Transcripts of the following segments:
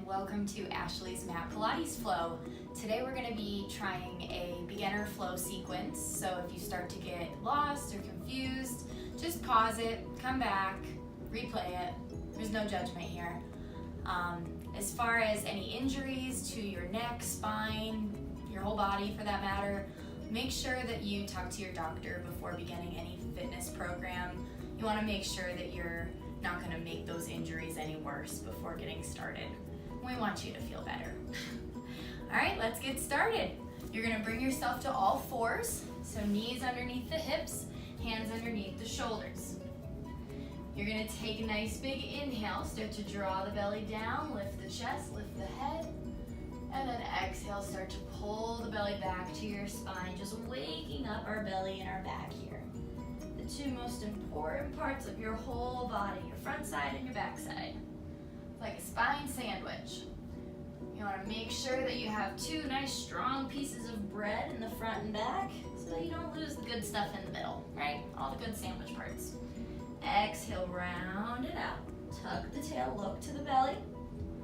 and welcome to Ashley's Mat Pilates Flow. Today we're going to be trying a beginner flow sequence, so if you start to get lost or confused, just pause it, come back, replay it. There's no judgment here. As far as any injuries to your neck, spine, your whole body for that matter, make sure that you talk to your doctor before beginning any fitness program. You want to make sure that you're not going to make those injuries any worse before getting started. We want you to feel better. All right, let's get started. You're going to bring yourself to all fours, so knees underneath the hips, hands underneath the shoulders. You're going to take a nice big inhale, start to draw the belly down, lift the chest, lift the head, and then exhale, start to pull the belly back to your spine, just waking up our belly and our back here. The two most important parts of your whole body, your front side and your back side. It's like a spine sandwich. You want to make sure that you have two nice strong pieces of bread in the front and back so that you don't lose the good stuff in the middle, right? All the good sandwich parts. Exhale, round it out. Tuck the tail, look to the belly.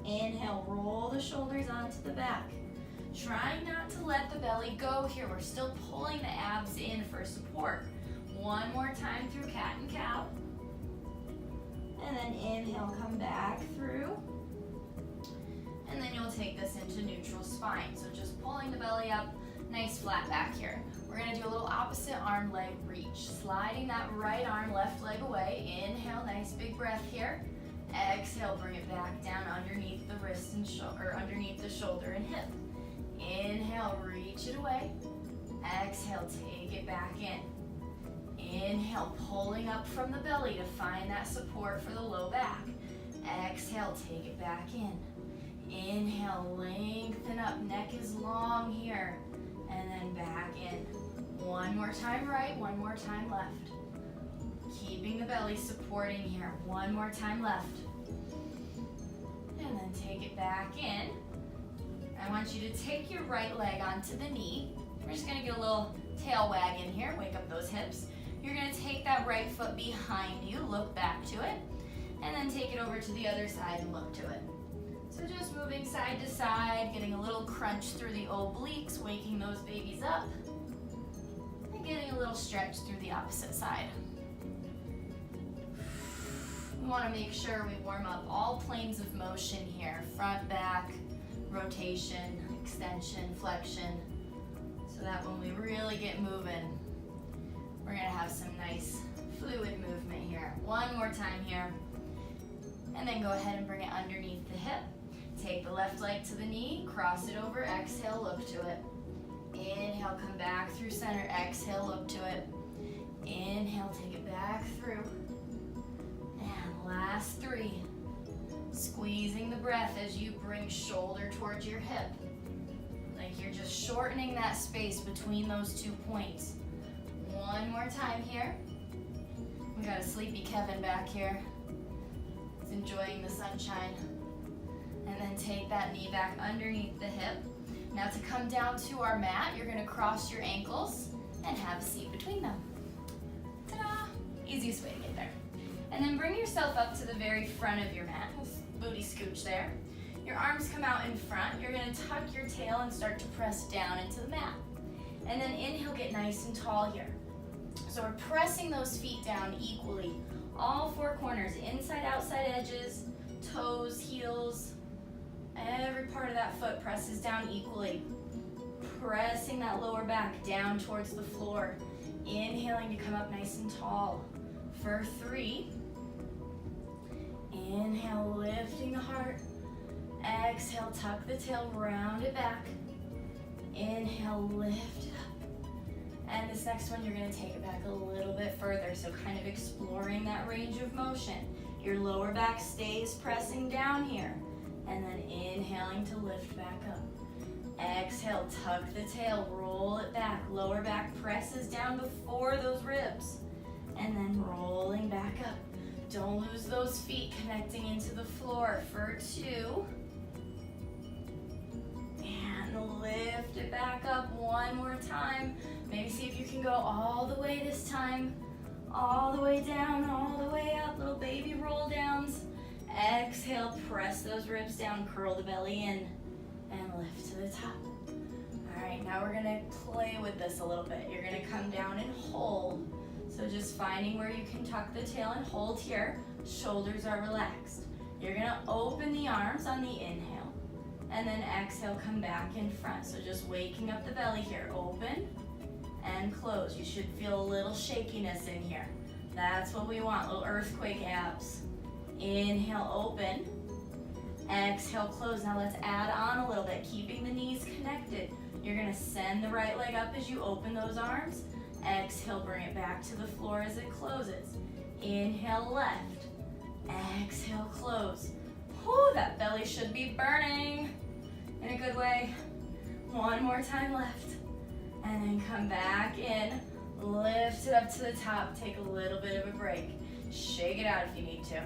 Inhale, roll the shoulders onto the back. Try not to let the belly go here. We're still pulling the abs in for support. One more time through cat and cow. And then inhale, come back through. And then you'll take this into neutral spine. So just pulling the belly up, nice flat back here. We're gonna do a little opposite arm leg reach. Sliding that right arm, left leg away. Inhale, nice big breath here. Exhale, bring it back down underneath the wrist and shoulder, underneath the shoulder and hip. Inhale, reach it away. Exhale, take it back in. Inhale, pulling up from the belly to find that support for the low back. Exhale, take it back in. Inhale, lengthen up, neck is long here. And then back in. One more time right, one more time left. Keeping the belly supporting here. One more time left. And then take it back in. I want you to take your right leg onto the knee. We're just gonna get a little tail wag in here, wake up those hips. You're gonna take that right foot behind you, look back to it, and then take it over to the other side and look to it. So just moving side to side, getting a little crunch through the obliques, waking those babies up, and getting a little stretch through the opposite side. We wanna make sure we warm up all planes of motion here, front, back, rotation, extension, flexion, so that when we really get moving, we're gonna have some nice fluid movement here. One more time here. And then go ahead and bring it underneath the hip. Take the left leg to the knee, cross it over, exhale, look to it. Inhale, come back through center, exhale, look to it. Inhale, take it back through. And last three. Squeezing the breath as you bring shoulder towards your hip. Like you're just shortening that space between those 2 points. One more time here. We got a sleepy Kevin back here. He's enjoying the sunshine. And then take that knee back underneath the hip. Now to come down to our mat, you're gonna cross your ankles and have a seat between them. Ta-da! Easiest way to get there. And then bring yourself up to the very front of your mat. Booty scooch there. Your arms come out in front. You're gonna tuck your tail and start to press down into the mat. And then inhale, get nice and tall here. So we're pressing those feet down equally. All four corners, inside, outside edges, toes, heels. Every part of that foot presses down equally. Pressing that lower back down towards the floor. Inhaling to come up nice and tall. For 3. Inhale, lifting the heart. Exhale, tuck the tail, round it back. Inhale, lift it up. And this next one, you're gonna take it back a little bit further, so kind of exploring that range of motion. Your lower back stays pressing down here, and then inhaling to lift back up. Exhale, tuck the tail, roll it back. Lower back presses down before those ribs, and then rolling back up. Don't lose those feet connecting into the floor for 2. And lift it back up one more time. Maybe see if you can go all the way this time. All the way down, all the way up. Little baby roll downs. Exhale, press those ribs down, curl the belly in, and lift to the top. All right, now we're gonna play with this a little bit. You're gonna come down and hold. So just finding where you can tuck the tail and hold here. Shoulders are relaxed. You're gonna open the arms on the inhale, and then exhale, come back in front. So just waking up the belly here. Open and close. You should feel a little shakiness in here. That's what we want, little earthquake abs. Inhale, open. Exhale, close. Now let's add on a little bit, keeping the knees connected. You're gonna send the right leg up as you open those arms. Exhale, bring it back to the floor as it closes. Inhale, left. Exhale, close. Whew, that belly should be burning in a good way. One more time left. And then come back in. Lift it up to the top. Take a little bit of a break. Shake it out if you need to.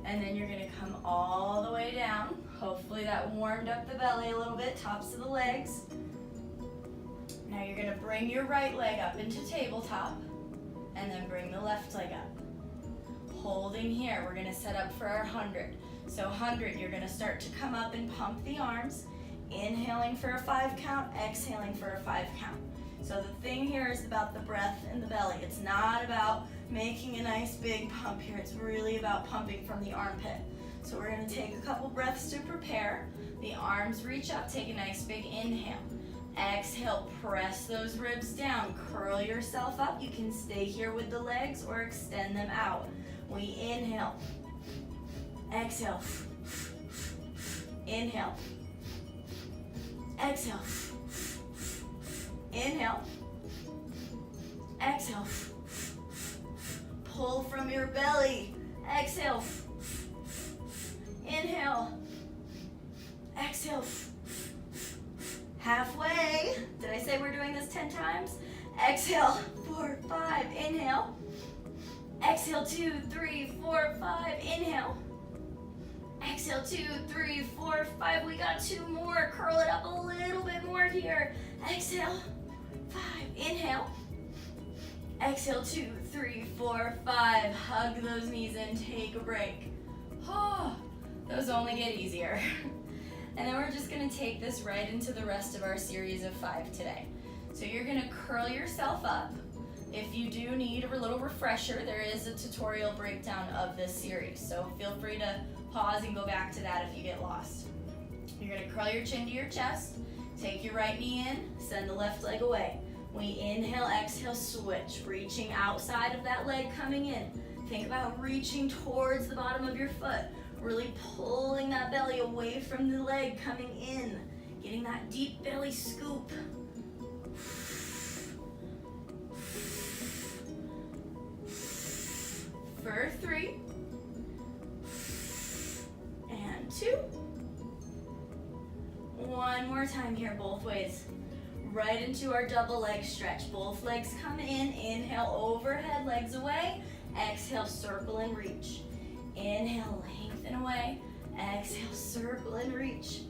And then you're gonna come all the way down. Hopefully that warmed up the belly a little bit, tops of the legs. Now you're gonna bring your right leg up into tabletop and then bring the left leg up. Holding here, we're gonna set up for our 100. So 100, you're gonna start to come up and pump the arms, inhaling for a 5 count, exhaling for a 5 count. So the thing here is about the breath in the belly. It's not about making a nice big pump here. It's really about pumping from the armpit. So we're gonna take a couple breaths to prepare. The arms reach up, take a nice big inhale. Exhale, press those ribs down, curl yourself up. You can stay here with the legs or extend them out. We inhale, exhale, inhale, exhale, inhale, exhale, pull from your belly, exhale, inhale, exhale, halfway. Did I say we're doing this 10 times? Exhale, 4, 5, inhale. Exhale, 2, 3, 4, 5, inhale. Exhale, 2, 3, 4, 5. We got 2 more. Curl it up a little bit more here. Exhale, 5, inhale. Exhale, 2, 3, 4, 5. Hug those knees in, take a break. Oh, those only get easier. And then we're just gonna take this right into the rest of our series of 5 today. So you're gonna curl yourself up. If you do need a little refresher, there is a tutorial breakdown of this series. So feel free to pause and go back to that if you get lost. You're gonna curl your chin to your chest, take your right knee in, send the left leg away. We inhale, exhale, switch, reaching outside of that leg coming in. Think about reaching towards the bottom of your foot, really pulling that belly away from the leg coming in, getting that deep belly scoop. For 3, and 2. One more time here, both ways. Right into our double leg stretch. Both legs come in, inhale, overhead, legs away. Exhale, circle and reach. Inhale, lengthen away. Exhale, circle and reach.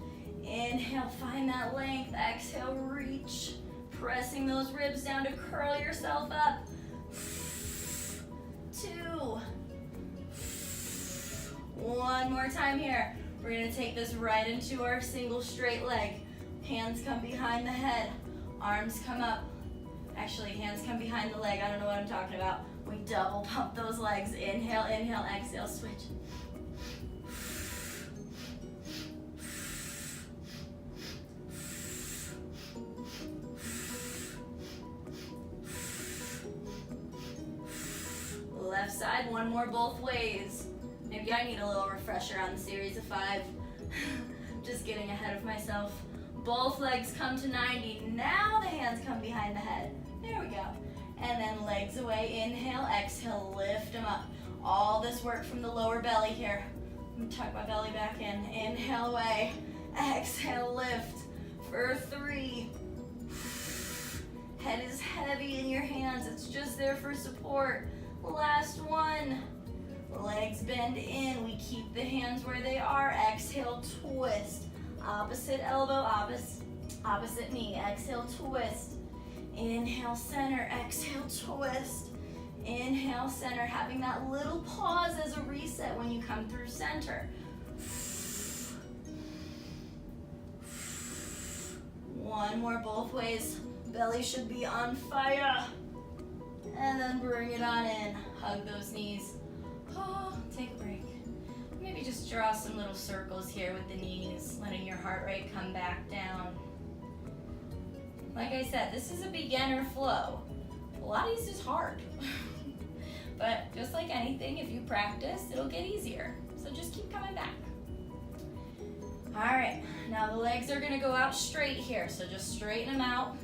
Inhale, find that length. Exhale, reach. Pressing those ribs down to curl yourself up. 2. One more time here. We're gonna take this right into our single straight leg. Hands come behind the head, arms come up. Actually, hands come behind the leg. I don't know what I'm talking about. We double pump those legs. Inhale, inhale, exhale, switch. Left side, one more both ways. Maybe I need a little refresher on the series of 5. Just getting ahead of myself. Both legs come to 90. Now the hands come behind the head. There we go. And then legs away. Inhale, exhale, lift them up. All this work from the lower belly here. I'm gonna tuck my belly back in. Inhale away. Exhale, lift. For 3. Head is heavy in your hands. It's just there for support. Last one. Legs bend in. We keep the hands where they are. Exhale, twist. Opposite elbow, opposite knee. Exhale, twist. Inhale, center. Exhale, twist. Inhale, center, having that little pause as a reset when you come through center. One more both ways. Belly should be on fire. And then bring it on in. Hug those knees. Oh, take a break. Maybe just draw some little circles here with the knees, letting your heart rate come back down. Like I said, this is a beginner flow. Pilates is hard. But just like anything, if you practice, it'll get easier. So just keep coming back. All right, now the legs are gonna go out straight here, so just straighten them out.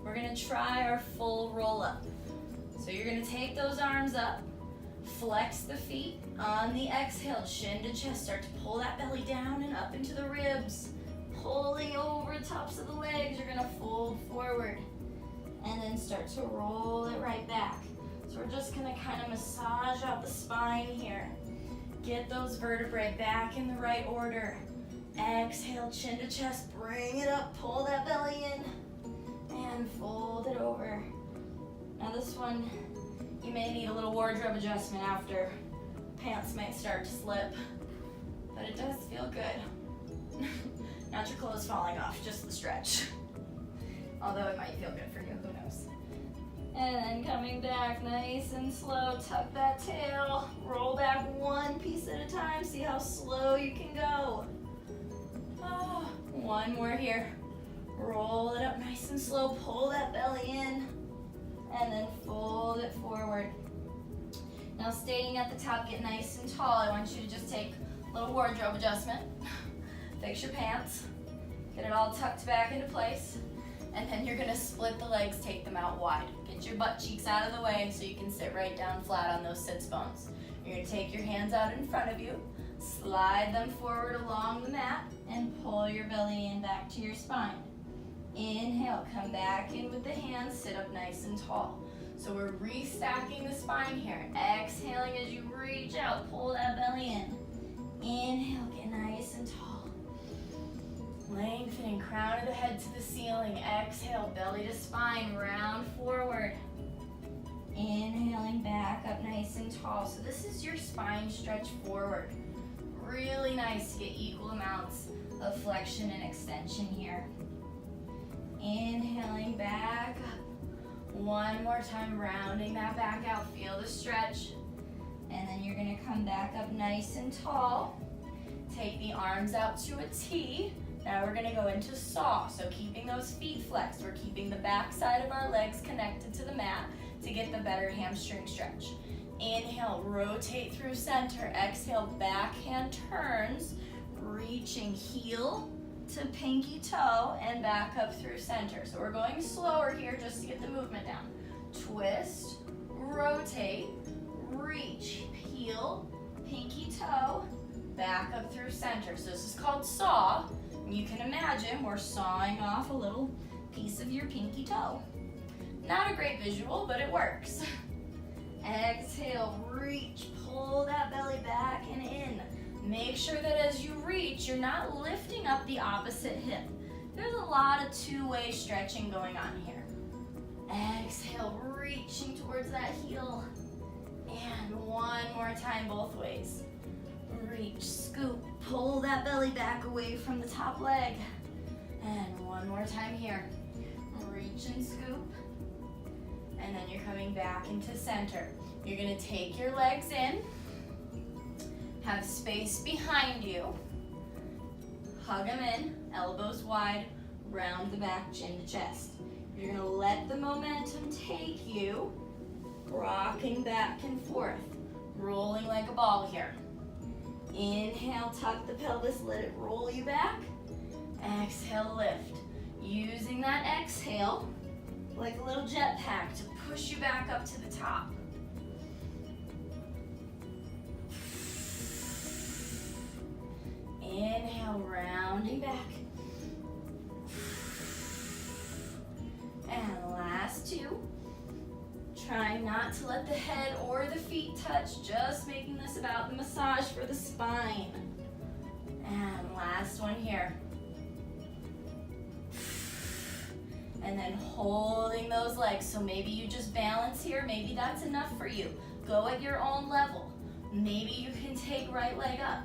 We're gonna try our full roll up. So you're gonna take those arms up, flex the feet on the exhale, chin to chest, start to pull that belly down and up into the ribs. Pulling over the tops of the legs, you're gonna fold forward and then start to roll it right back. So we're just gonna kind of massage out the spine here. Get those vertebrae back in the right order. Exhale, chin to chest, bring it up, pull that belly in, and fold it over. Now this one, you may need a little wardrobe adjustment after. Pants might start to slip, but it does feel good. Not your clothes falling off, just the stretch. Although it might feel good for you, who knows. And then coming back nice and slow, tuck that tail, roll back one piece at a time, see how slow you can go. Oh, one more here. Roll it up nice and slow, pull that belly in, and then fold it forward. Now staying at the top, get nice and tall. I want you to just take a little wardrobe adjustment. Fix your pants, get it all tucked back into place, and then you're gonna split the legs, take them out wide. Get your butt cheeks out of the way so you can sit right down flat on those sits bones. You're gonna take your hands out in front of you, slide them forward along the mat, and pull your belly in back to your spine. Inhale, come back in with the hands, sit up nice and tall. So we're restacking the spine here. Exhaling as you reach out, pull that belly in. Inhale, get nice and tall. Lengthening crown of the head to the ceiling. Exhale, belly to spine, round forward. Inhaling back up nice and tall. So this is your spine stretch forward. Really nice to get equal amounts of flexion and extension here. Inhaling back up. One more time, rounding that back out. Feel the stretch. And then you're gonna come back up nice and tall. Take the arms out to a T. Now we're gonna go into saw. So keeping those feet flexed. We're keeping the back side of our legs connected to the mat to get the better hamstring stretch. Inhale, rotate through center. Exhale, backhand turns, reaching heel to pinky toe and back up through center. So we're going slower here just to get the movement down. Twist, rotate, reach, heel, pinky toe, back up through center. So this is called saw. And you can imagine we're sawing off a little piece of your pinky toe. Not a great visual, but it works. Exhale, reach, pull that belly back and in. Make sure that as you reach, you're not lifting up the opposite hip. There's a lot of two-way stretching going on here. Exhale, reaching towards that heel. And one more time, both ways. Reach, scoop, pull that belly back away from the top leg. And one more time here. Reach and scoop. And then you're coming back into center. You're gonna take your legs in, have space behind you, hug them in, elbows wide, round the back, chin to chest. You're gonna let the momentum take you, rocking back and forth, rolling like a ball here. Inhale, tuck the pelvis, let it roll you back. Exhale, lift. Using that exhale like a little jetpack to push you back up to the top. Inhale, rounding back. And last two. Trying not to let the head or the feet touch, just making this about the massage for the spine. And last one here. And then holding those legs. So maybe you just balance here. Maybe that's enough for you. Go at your own level. Maybe you can take right leg up.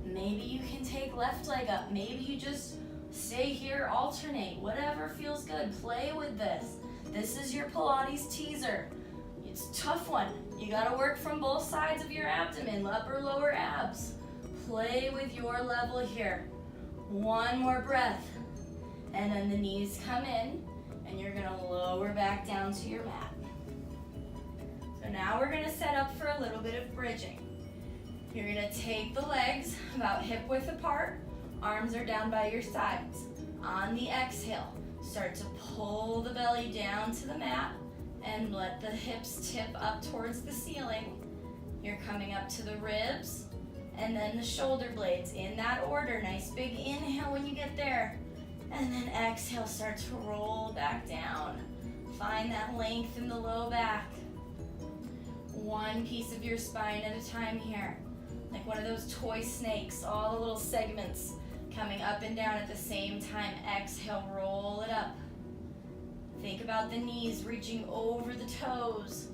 Maybe you can take left leg up. Maybe you just stay here, alternate. Whatever feels good. Play with this. This is your Pilates teaser. It's a tough one. You gotta work from both sides of your abdomen, upper, lower abs. Play with your level here. One more breath. And then the knees come in, and you're gonna lower back down to your mat. So now we're gonna set up for a little bit of bridging. You're gonna take the legs about hip width apart, arms are down by your sides. On the exhale, start to pull the belly down to the mat and let the hips tip up towards the ceiling. You're coming up to the ribs and then the shoulder blades in that order. Nice big inhale when you get there. And then exhale, start to roll back down. Find that length in the low back. One piece of your spine at a time here. Like one of those toy snakes, all the little segments coming up and down at the same time. Exhale, roll it up. Think about the knees reaching over the toes.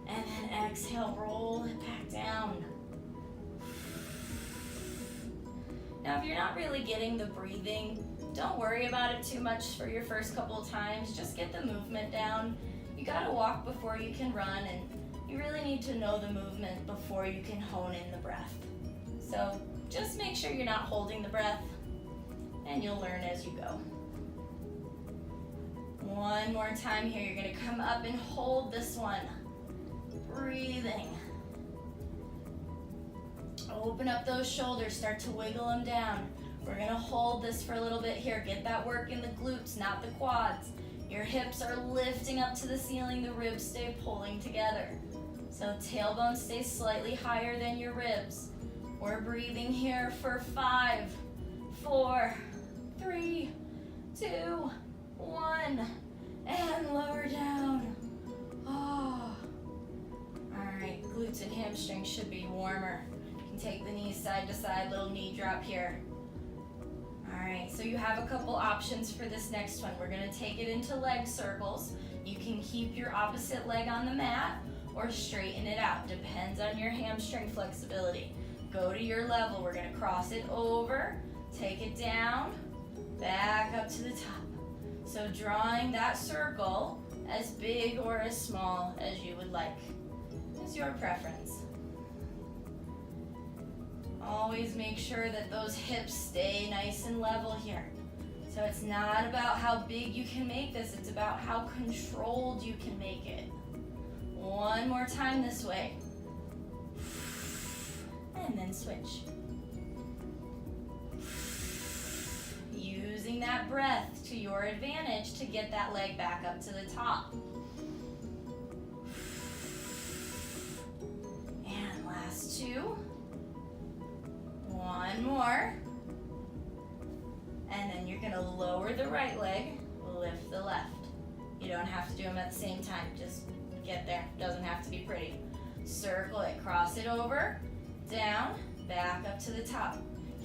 And then exhale, roll it back down. Now, if you're not really getting the breathing, don't worry about it too much for your first couple of times. Just get the movement down. You gotta walk before you can run, and you really need to know the movement before you can hone in the breath. So just make sure you're not holding the breath, and you'll learn as you go. One more time here. You're gonna come up and hold this one. Breathing. Open up those shoulders, start to wiggle them down. We're gonna hold this for a little bit here. Get that work in the glutes, not the quads. Your hips are lifting up to the ceiling, the ribs stay pulling together. So tailbone stays slightly higher than your ribs. We're breathing here for 5, 4, 3, 2, 1, and lower down. Oh. All right, glutes and hamstrings should be warmer. Take the knees side to side, little knee drop here. All right, so you have a couple options for this next one. We're gonna take it into leg circles. You can keep your opposite leg on the mat or straighten it out. Depends on your hamstring flexibility. Go to your level. We're gonna cross it over, take it down, back up to the top. So drawing that circle as big or as small as you would like. It's your preference. Always make sure that those hips stay nice and level here. So it's not about how big you can make this, it's about how controlled you can make it. One more time this way. And then switch. Using that breath to your advantage to get that leg back up to the top. And last two. One more. And then you're gonna lower the right leg, lift the left. You don't have to do them at the same time, just get there. Doesn't have to be pretty. Circle it, cross it over, down, back up to the top.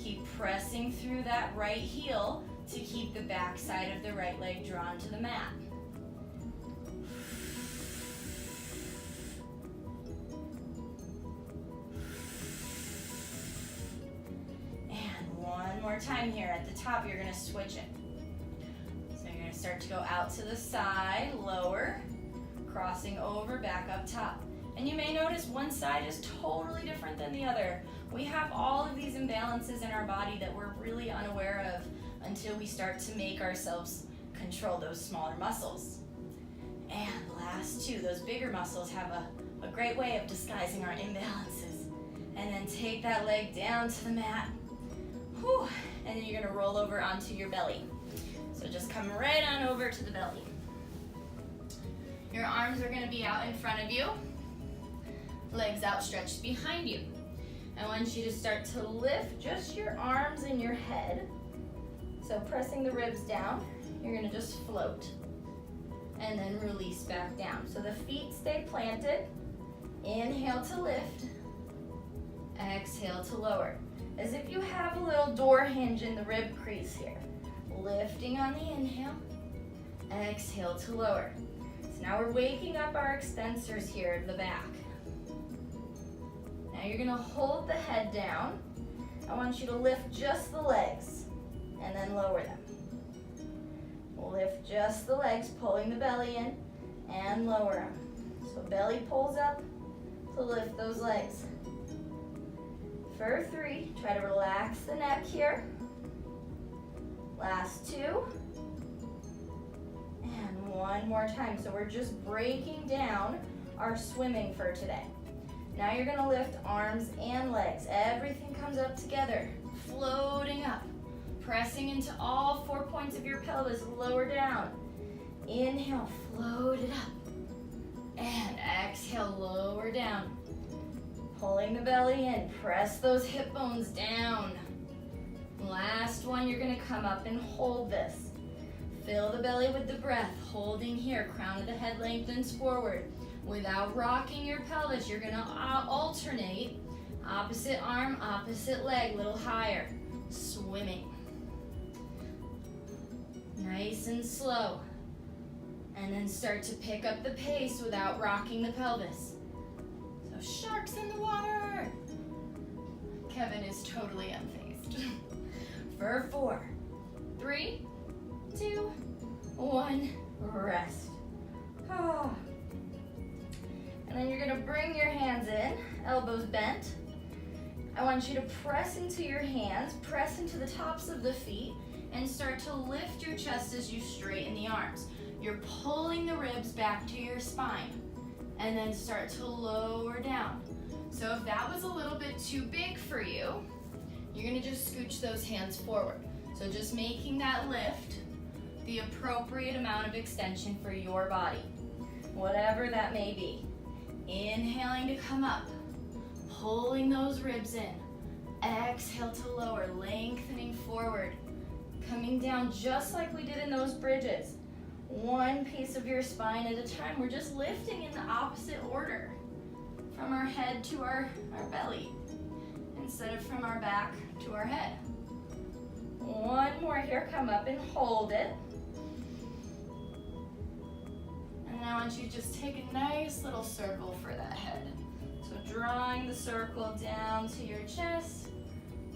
Keep pressing through that right heel to keep the back side of the right leg drawn to the mat. One more time here. At the top, you're gonna switch it. So you're gonna start to go out to the side, lower, crossing over, back up top. And you may notice one side is totally different than the other. We have all of these imbalances in our body that we're really unaware of until we start to make ourselves control those smaller muscles. And last two, those bigger muscles have a great way of disguising our imbalances. And then take that leg down to the mat. Whew. And then you're gonna roll over onto your belly. So just come right on over to the belly. Your arms are gonna be out in front of you, legs outstretched behind you. I want you to start to lift just your arms and your head. So pressing the ribs down, you're gonna just float and then release back down. So the feet stay planted. Inhale to lift, exhale to lower. As if you have a little door hinge in the rib crease here. Lifting on the inhale, Exhale to lower. So now we're waking up our extensors here in the back. Now you're gonna hold the head down. I want you to lift just the legs and then lower them. Lift just the legs, pulling the belly in and lower them. So belly pulls up to lift those legs. For 3, try to relax the neck here. Last 2. And one more time. So we're just breaking down our swimming for today. Now you're gonna lift arms and legs. Everything comes up together, floating up, pressing into all 4 points of your pelvis, lower down. Inhale, float it up. And exhale, lower down. Pulling the belly in, press those hip bones down. Last one, you're gonna come up and hold this. Fill the belly with the breath, holding here, crown of the head lengthens forward. Without rocking your pelvis, you're gonna alternate, opposite arm, opposite leg, little higher, swimming. Nice and slow. And then start to pick up the pace without rocking the pelvis. So sharks in the water. Kevin is totally unfazed. For 4, 3, 2, 1, rest. Oh. And then you're gonna bring your hands in, elbows bent. I want you to press into your hands, press into the tops of the feet, and start to lift your chest as you straighten the arms. You're pulling the ribs back to your spine, and then start to lower down. So if that was a little bit too big for you, you're gonna just scooch those hands forward. So just making that lift the appropriate amount of extension for your body, whatever that may be. Inhaling to come up, pulling those ribs in. Exhale to lower, lengthening forward. Coming down just like we did in those bridges. One piece of your spine at a time. We're just lifting in the opposite order. From our head to our belly, instead of from our back to our head. One more here, come up and hold it. And then I want you to just take a nice little circle for that head. So drawing the circle down to your chest,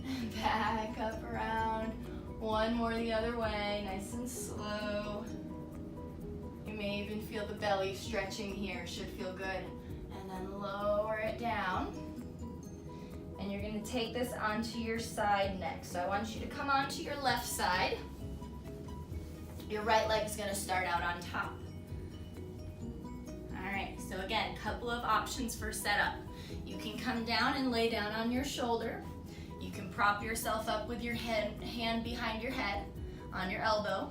and back up around. One more the other way, nice and slow. You may even feel the belly stretching here, should feel good. And then lower it down. And you're gonna take this onto your side next. So I want you to come onto your left side. Your right leg is gonna start out on top. All right, so again, couple of options for setup. You can come down and lay down on your shoulder. You can prop yourself up with your hand behind your head on your elbow.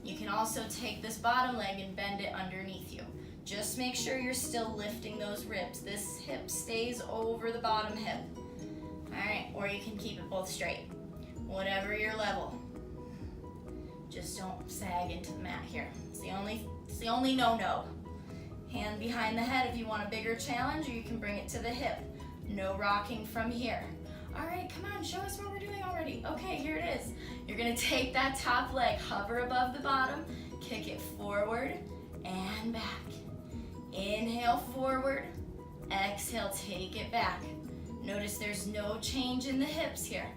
You can also take this bottom leg and bend it underneath you. Just make sure you're still lifting those ribs. This hip stays over the bottom hip. All right, or you can keep it both straight. Whatever your level. Just don't sag into the mat here. It's the only no-no. Hand behind the head if you want a bigger challenge, or you can bring it to the hip. No rocking from here. All right, come on, show us what we're doing already. Okay, here it is. You're gonna take that top leg, hover above the bottom, kick it forward and back. Inhale forward, exhale, take it back. Notice there's no change in the hips here.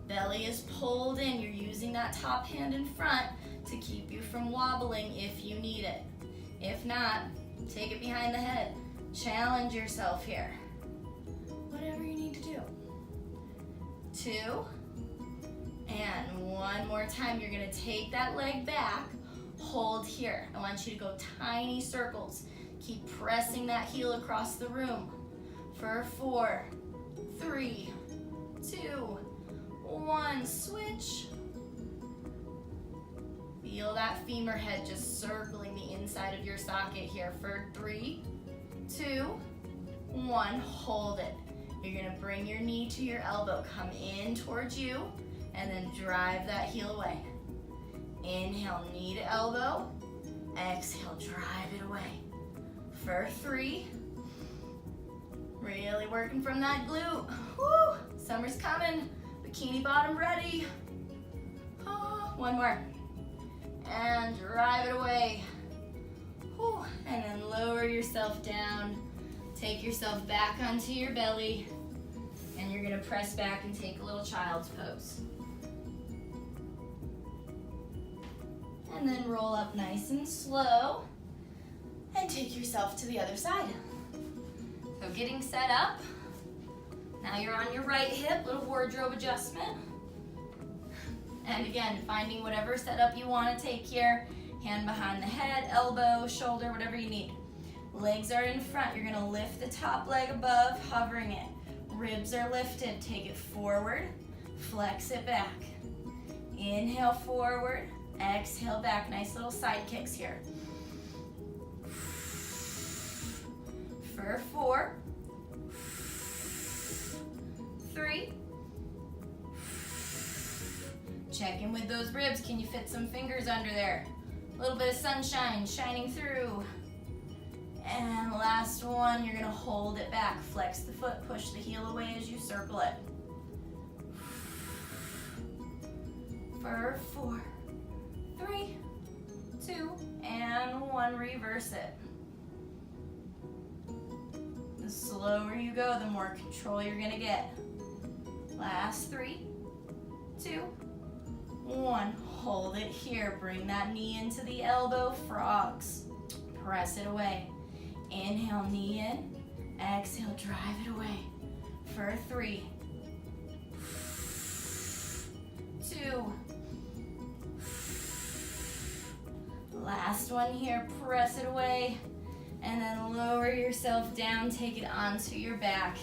Belly is pulled in. You're using that top hand in front to keep you from wobbling if you need it. If not, take it behind the head. Challenge yourself here. Whatever you need to do. 2, and one more time. You're gonna take that leg back, hold here. I want you to go tiny circles. Keep pressing that heel across the room. For 4, 3, 2, 1, switch. Feel that femur head just circling the inside of your socket here. For 3, 2, 1, hold it. You're gonna bring your knee to your elbow, come in towards you, and then drive that heel away. Inhale, knee to elbow. Exhale, drive it away. For 3, really working from that glute. Woo! Summer's coming, bikini bottom ready. Oh, one more. and drive it away. Whew. And then lower yourself down. Take yourself back onto your belly. And you're gonna press back and take a little child's pose. And then roll up nice and slow. And take yourself to the other side. So getting set up. Now you're on your right hip, little wardrobe adjustment. And again, finding whatever setup you want to take here. Hand behind the head, elbow, shoulder, whatever you need. Legs are in front. You're gonna lift the top leg above, hovering it. Ribs are lifted. Take it forward, flex it back. Inhale forward, exhale back. Nice little side kicks here. For 4, 3. Check in with those ribs. Can you fit some fingers under there? A little bit of sunshine shining through. And last one, you're gonna hold it back. Flex the foot, push the heel away as you circle it. For 4, 3, 2, and 1, reverse it. The slower you go, the more control you're gonna get. Last 3, 2, 1. Hold it here. Bring that knee into the elbow, frogs. Press it away. Inhale, knee in. Exhale, drive it away. For 3, 2. Last one here. Press it away. And then lower yourself down. Take it onto your back.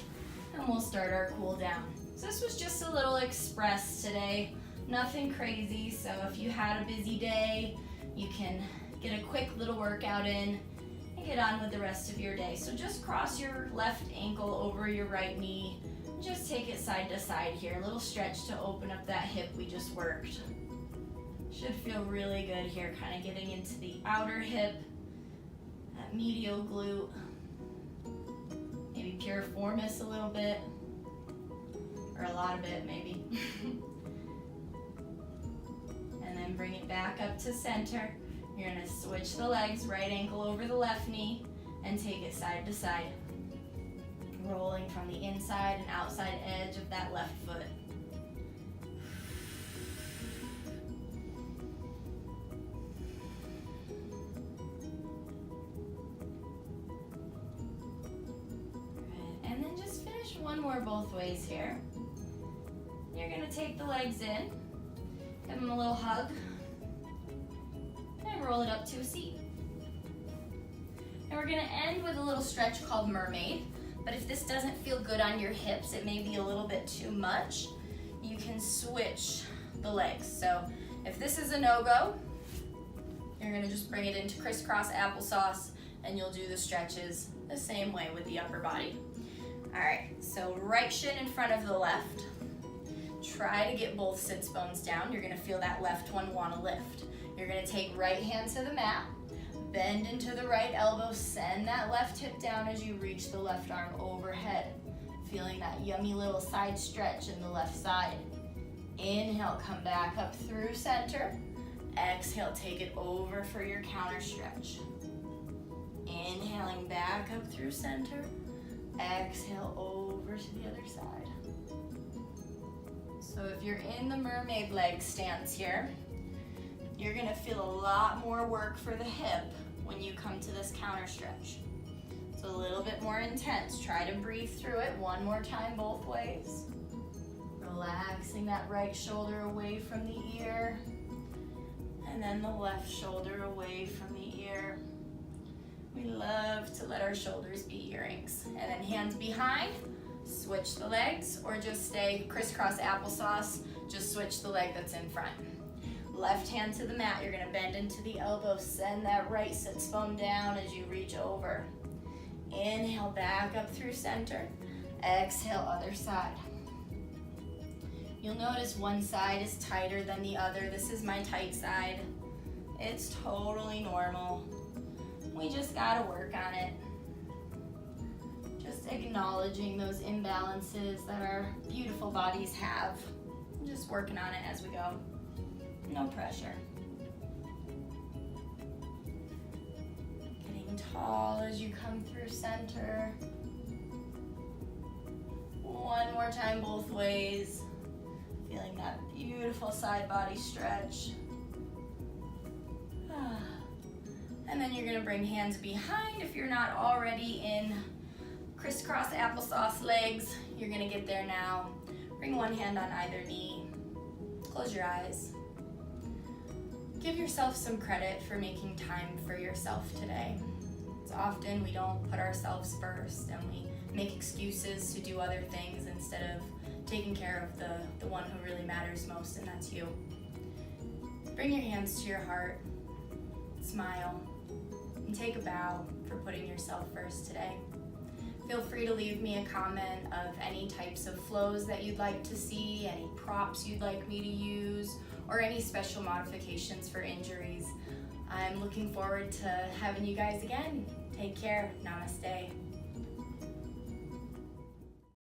And we'll start our cool down. So this was just a little express today. Nothing crazy, so if you had a busy day, you can get a quick little workout in and get on with the rest of your day. So just cross your left ankle over your right knee. And just take it side to side here. A little stretch to open up that hip we just worked. Should feel really good here, kind of getting into the outer hip, that medial glute, maybe piriformis a little bit, or a lot of it maybe. And then bring it back up to center. You're gonna switch the legs, right ankle over the left knee, and take it side to side. Rolling from the inside and outside edge of that left foot. Good. And then just finish one more both ways here. You're gonna take the legs in. Give them a little hug, and roll it up to a seat. And we're gonna end with a little stretch called mermaid, but if this doesn't feel good on your hips, it may be a little bit too much, you can switch the legs. So if this is a no-go, you're gonna just bring it into crisscross applesauce, and you'll do the stretches the same way with the upper body. All right, so right shin in front of the left. Try to get both sits bones down. You're gonna feel that left one wanna lift. You're gonna take right hand to the mat, bend into the right elbow, send that left hip down as you reach the left arm overhead. Feeling that yummy little side stretch in the left side. Inhale, come back up through center. Exhale, take it over for your counter stretch. Inhaling back up through center. Exhale over to the other side. So if you're in the mermaid leg stance here, you're gonna feel a lot more work for the hip when you come to this counter stretch. It's a little bit more intense. Try to breathe through it one more time both ways. Relaxing that right shoulder away from the ear, and then the left shoulder away from the ear. We love to let our shoulders be earrings. And then hands behind. Switch the legs, or just stay crisscross applesauce, just switch the leg that's in front. Left hand to the mat, you're gonna bend into the elbow, send that right sits bone down as you reach over. Inhale, back up through center. Exhale, other side. You'll notice one side is tighter than the other. This is my tight side. It's totally normal. We just gotta work on it. Just acknowledging those imbalances that our beautiful bodies have. Just working on it as we go. No pressure. Standing tall as you come through center. One more time both ways. Feeling that beautiful side body stretch. And then you're gonna bring hands behind if you're not already in crisscross applesauce legs. You're gonna get there now. Bring one hand on either knee. Close your eyes. Give yourself some credit for making time for yourself today. It's often we don't put ourselves first and we make excuses to do other things instead of taking care of the one who really matters most, and that's you. Bring your hands to your heart, smile, and take a bow for putting yourself first today. Feel free to leave me a comment of any types of flows that you'd like to see, any props you'd like me to use, or any special modifications for injuries. I'm looking forward to having you guys again. Take care. Namaste.